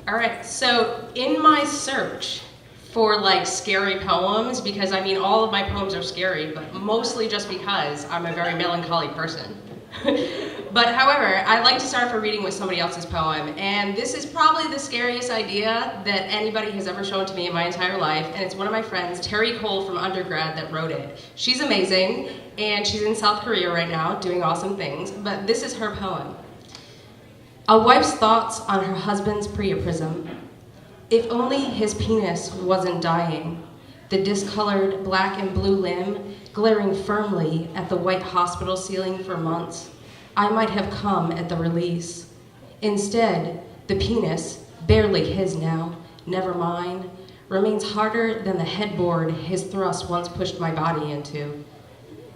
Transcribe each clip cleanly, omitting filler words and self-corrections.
All right, so in my search for like scary poems, because I mean all of my poems are scary, but mostly just because I'm a very melancholy person. But however, I like to start off a reading with somebody else's poem, and this is probably the scariest idea that anybody has ever shown to me in my entire life, and it's one of my friends, Terry Cole from undergrad, that wrote it. She's amazing, and she's in South Korea right now doing awesome things, but this is her poem. A wife's thoughts on her husband's priapism. If only his penis wasn't dying, the discolored black and blue limb glaring firmly at the white hospital ceiling for months, I might have come at the release. Instead, the penis, barely his now, never mine, remains harder than the headboard his thrust once pushed my body into.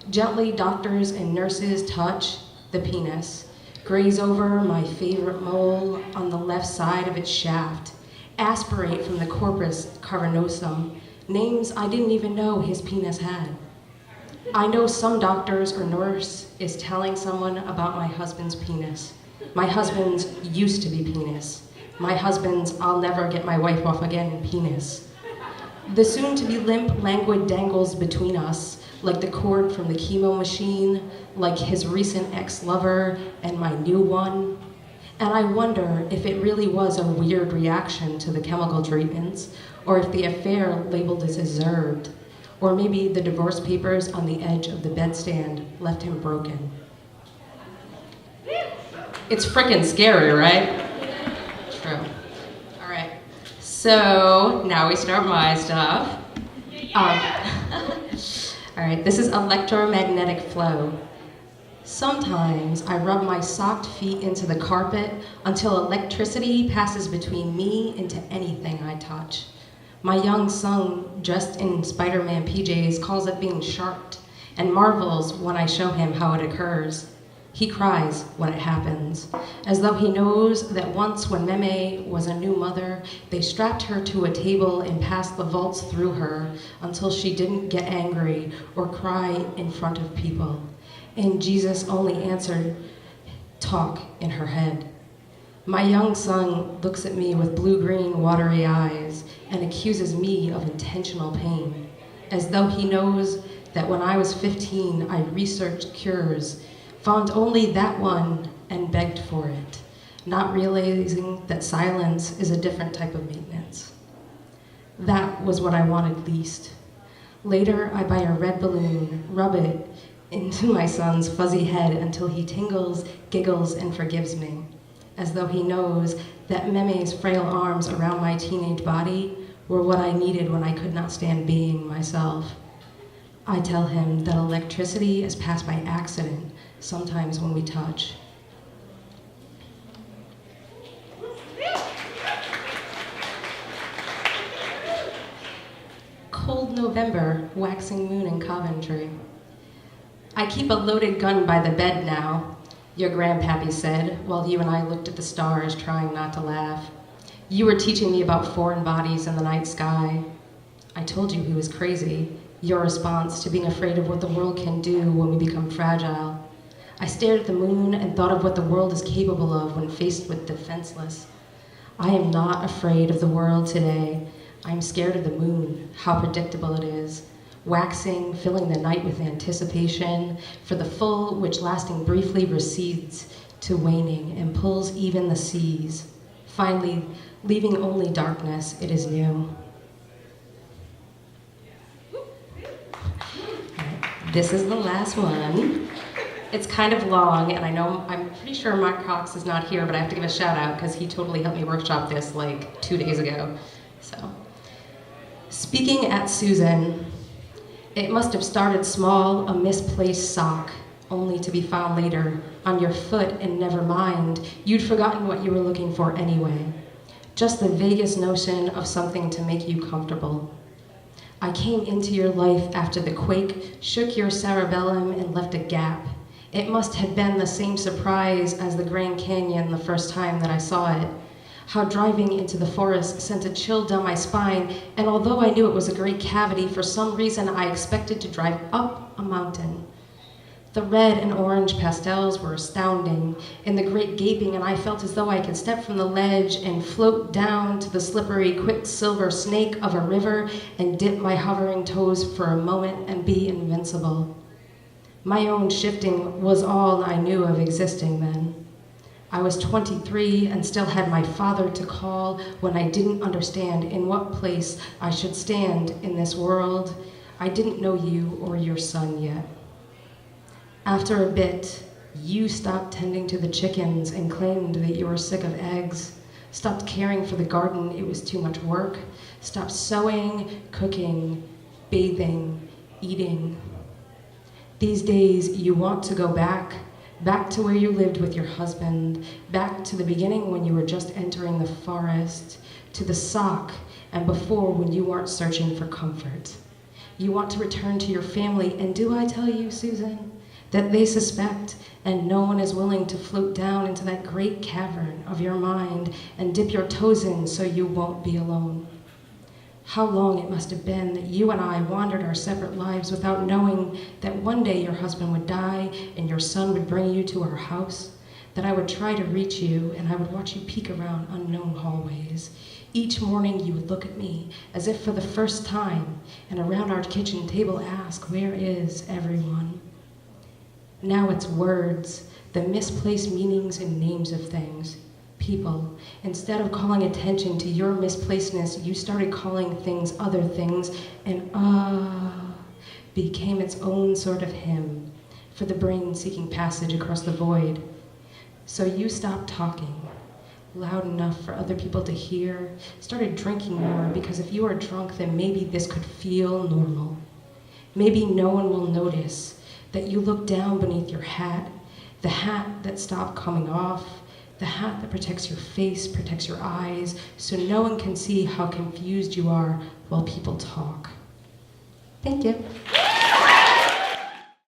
Gently, doctors and nurses touch the penis, graze over my favorite mole on the left side of its shaft, aspirate from the corpus cavernosum, names I didn't even know his penis had. I know some doctors or nurse is telling someone about my husband's penis. My husband's used to be penis. My husband's I'll never get my wife off again penis. The soon-to-be limp, languid dangles between us, like the cord from the chemo machine, like his recent ex-lover and my new one. And I wonder if it really was a weird reaction to the chemical treatments, or if the affair labeled as deserved, or maybe the divorce papers on the edge of the bedstand left him broken. It's frickin' scary, right? True. All right, so now we start my stuff. All right, this is electromagnetic flow. Sometimes I rub my socked feet into the carpet until electricity passes between me into anything I touch. My young son, dressed in Spider-Man PJs, calls it being sharked and marvels when I show him how it occurs. He cries when it happens, as though he knows that once when Meme was a new mother, they strapped her to a table and passed the vaults through her until she didn't get angry or cry in front of people. And Jesus only answered, talk in her head. My young son looks at me with blue-green, watery eyes and accuses me of intentional pain, as though he knows that when I was 15, I researched cures, found only that one and begged for it, not realizing that silence is a different type of maintenance. That was what I wanted least. Later, I buy a red balloon, rub it into my son's fuzzy head until he tingles, giggles, and forgives me, as though he knows that Meme's frail arms around my teenage body were what I needed when I could not stand being myself. I tell him that electricity is passed by accident, sometimes when we touch. Cold November, waxing moon in Coventry. I keep a loaded gun by the bed now, your grandpappy said, while you and I looked at the stars, trying not to laugh. You were teaching me about foreign bodies in the night sky. I told you he was crazy, your response to being afraid of what the world can do when we become fragile. I stared at the moon and thought of what the world is capable of when faced with defenseless. I am not afraid of the world today. I am scared of the moon, how predictable it is. Waxing, filling the night with anticipation for the full, which lasting briefly recedes to waning and pulls even the seas. Finally, leaving only darkness, it is new. This is the last one. It's kind of long, and I know, I'm pretty sure Mark Cox is not here, but I have to give a shout out because he totally helped me workshop this like 2 days ago. So, speaking at Susan, it must have started small, a misplaced sock, only to be found later on your foot, and never mind, you'd forgotten what you were looking for anyway. Just the vaguest notion of something to make you comfortable. I came into your life after the quake shook your cerebellum and left a gap. It must have been the same surprise as the Grand Canyon the first time that I saw it. How driving into the forest sent a chill down my spine, and although I knew it was a great cavity, for some reason I expected to drive up a mountain. The red and orange pastels were astounding in the great gaping, and I felt as though I could step from the ledge and float down to the slippery quicksilver snake of a river and dip my hovering toes for a moment and be invincible. My own shifting was all I knew of existing then. I was 23 and still had my father to call when I didn't understand in what place I should stand in this world. I didn't know you or your son yet. After a bit, you stopped tending to the chickens and claimed that you were sick of eggs, stopped caring for the garden, it was too much work, stopped sewing, cooking, bathing, eating. These days, you want to go back to where you lived with your husband, back to the beginning when you were just entering the forest, to the sock, and before when you weren't searching for comfort. You want to return to your family, and do I tell you, Susan, that they suspect, and no one is willing to float down into that great cavern of your mind and dip your toes in so you won't be alone. How long it must have been that you and I wandered our separate lives without knowing that one day your husband would die and your son would bring you to our house, that I would try to reach you and I would watch you peek around unknown hallways. Each morning you would look at me as if for the first time and around our kitchen table ask, where is everyone? Now it's words, the misplaced meanings and names of things, people. Instead of calling attention to your misplacedness, you started calling things other things, and became its own sort of hymn for the brain seeking passage across the void. So you stopped talking loud enough for other people to hear, started drinking more, because if you are drunk, then maybe this could feel normal. Maybe no one will notice that you look down beneath your hat, the hat that stopped coming off, the hat that protects your face, protects your eyes, so no one can see how confused you are while people talk. Thank you.